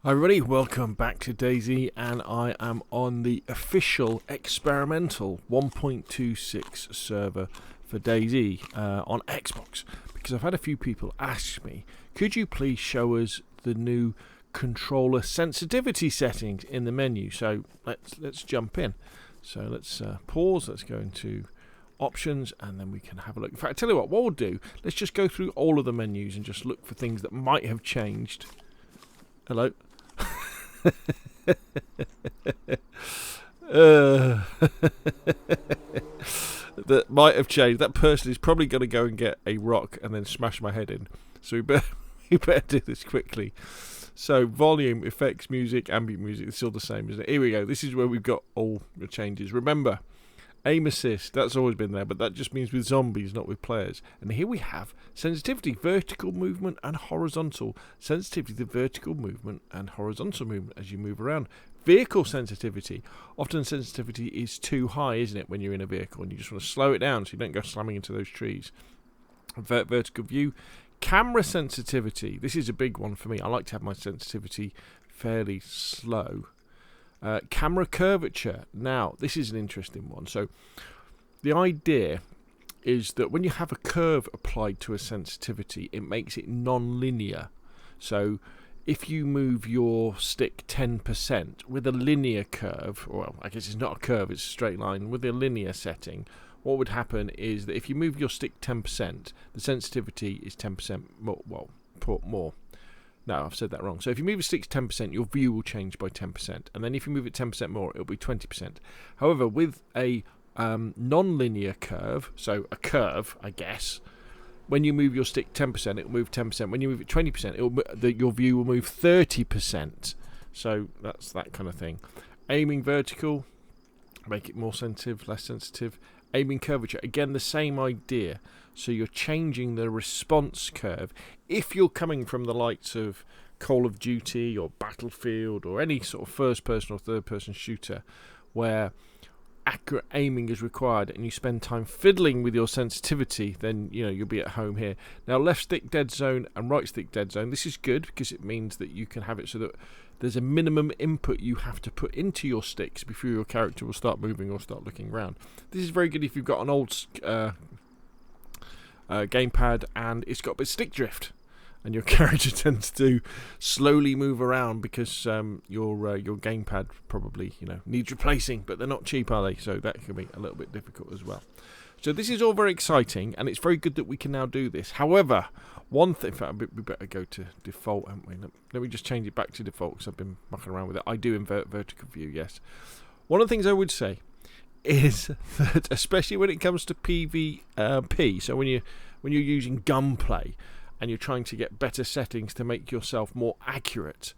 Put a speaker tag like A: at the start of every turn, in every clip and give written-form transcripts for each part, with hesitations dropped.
A: Hi everybody, welcome back to DayZ, and I am on the official experimental 1.26 server for DayZ on Xbox, because I've had a few people ask me, could you please show us the new controller sensitivity settings in the menu? So let's jump in. So let's pause, let's go into options, and then we can have a look. In fact, I tell you what we'll do, let's just go through all of the menus and just look for things that might have changed. Hello? That might have changed. That person is probably going to go and get a rock and then smash my head in. So we better do this quickly. So volume, effects, music, ambient music, it's all the same, isn't it? Here we go. This is where we've got all the changes. Remember, aim assist, that's always been there, but that just means with zombies, not with players. And here we have sensitivity, vertical movement and horizontal. Sensitivity to vertical movement and horizontal movement as you move around. Vehicle sensitivity. Often sensitivity is too high, isn't it, when you're in a vehicle, and you just want to slow it down so you don't go slamming into those trees. Vertical view. Camera sensitivity. This is a big one for me. I like to have my sensitivity fairly slow. Camera curvature. Now, this is an interesting one. So, the idea is that when you have a curve applied to a sensitivity, it makes it non-linear. So, if you move your stick 10% with a linear curve, well, I guess it's not a curve, it's a straight line, with a linear setting, what would happen is that if you move your stick 10%, the sensitivity is 10% more, well, more. No, I've said that wrong. So if you move your sticks 10%, your view will change by 10%. And then if you move it 10% more, it'll be 20%. However, with a non-linear curve, so a curve, I guess, when you move your stick 10%, it'll move 10%. When you move it 20%, your view will move 30%. So that's that kind of thing. Aiming vertical, make it more sensitive, less sensitive. Aiming curvature, again, the same idea. So you're changing the response curve. If you're coming from the likes of Call of Duty or Battlefield or any sort of first-person or third-person shooter where accurate aiming is required and you spend time fiddling with your sensitivity, then you'll be at home here. Now, left stick dead zone and right stick dead zone. This is good because it means that you can have it so that there's a minimum input you have to put into your sticks before your character will start moving or start looking around. This is very good if you've got an old gamepad and it's got a bit of stick drift and your character tends to slowly move around because your gamepad probably needs replacing, but they're not cheap, are they? So that can be a little bit difficult as well. So this is all very exciting, and it's very good that we can now do this. However, one thing, in fact, we better go to default, haven't we? Let me just change it back to default because I've been mucking around with it. I do invert vertical view, yes. One of the things I would say is that, especially when it comes to PvP, so when you're using gunplay and you're trying to get better settings to make yourself more accurate,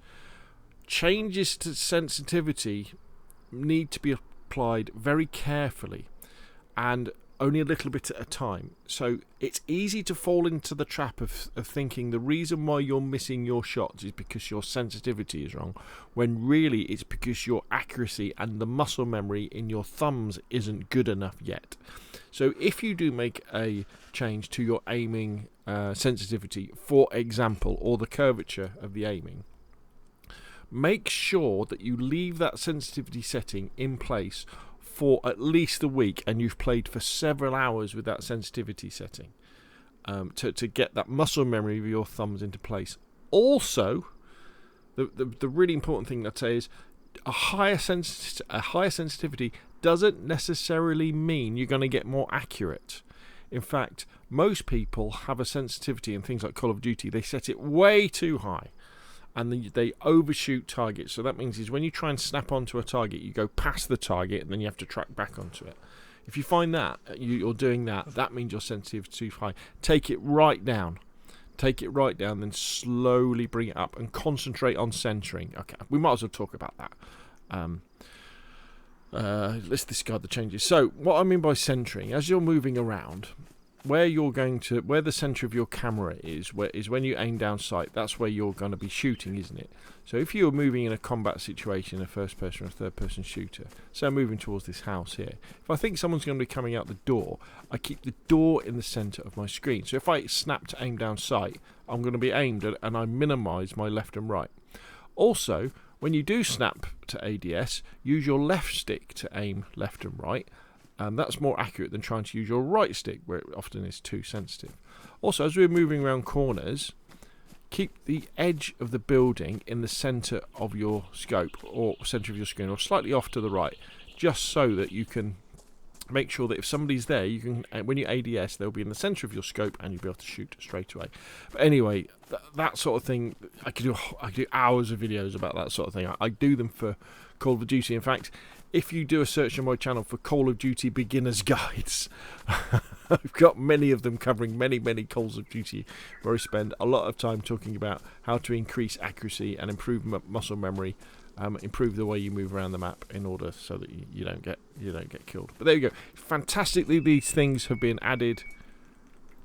A: changes to sensitivity need to be applied very carefully and only a little bit at a time. So it's easy to fall into the trap of thinking the reason why you're missing your shots is because your sensitivity is wrong, when really it's because your accuracy and the muscle memory in your thumbs isn't good enough yet. So if you do make a change to your aiming sensitivity, for example, or the curvature of the aiming, make sure that you leave that sensitivity setting in place for at least a week, and you've played for several hours with that sensitivity setting to get that muscle memory of your thumbs into place. Also, the really important thing I'd say is a higher sensitivity doesn't necessarily mean you're going to get more accurate. In fact, most people have a sensitivity in things like Call of Duty. They set it way too high and they overshoot targets. So that means is when you try and snap onto a target, you go past the target and then you have to track back onto it. If you find that you're doing that, that means your sensitivity is too high. Take it right down. Then slowly bring it up and concentrate on centering. Okay, we might as well talk about that. Let's discard the changes. So what I mean by centering, as you're moving around, where the center of your camera is when you aim down sight, that's where you're going to be shooting, isn't it? So if you're moving in a combat situation, a first person or a third person shooter, so I'm moving towards this house here, if I think someone's going to be coming out the door, I keep the door in the center of my screen. So if I snap to aim down sight, I'm going to be aimed at, and I minimize my left and right. Also, when you do snap to ADS, use your left stick to aim left and right. That's more accurate than trying to use your right stick, where it often is too sensitive. Also, as we're moving around corners, keep the edge of the building in the centre of your scope, or centre of your screen, or slightly off to the right, just so that you can make sure that if somebody's there, you can, when you ADS, they'll be in the centre of your scope and you'll be able to shoot straight away. But anyway, that sort of thing, I could do hours of videos about that sort of thing. I do them for Call of Duty. In fact, if you do a search on my channel for Call of Duty beginners guides, I've got many of them covering many Calls of Duty, where I spend a lot of time talking about how to increase accuracy and improve muscle memory, improve the way you move around the map in order so that you don't get killed. But there you go. Fantastically, these things have been added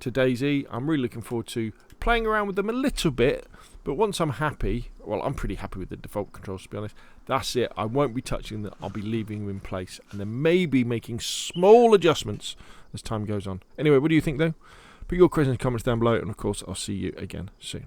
A: to DayZ. I'm really looking forward to playing around with them a little bit, but once I'm happy, well, I'm pretty happy with the default controls, to be honest. That's it. I won't be touching them. I'll be leaving them in place, and then maybe making small adjustments as time goes on. Anyway, what do you think, though? Put your questions and comments down below, and of course, I'll see you again soon.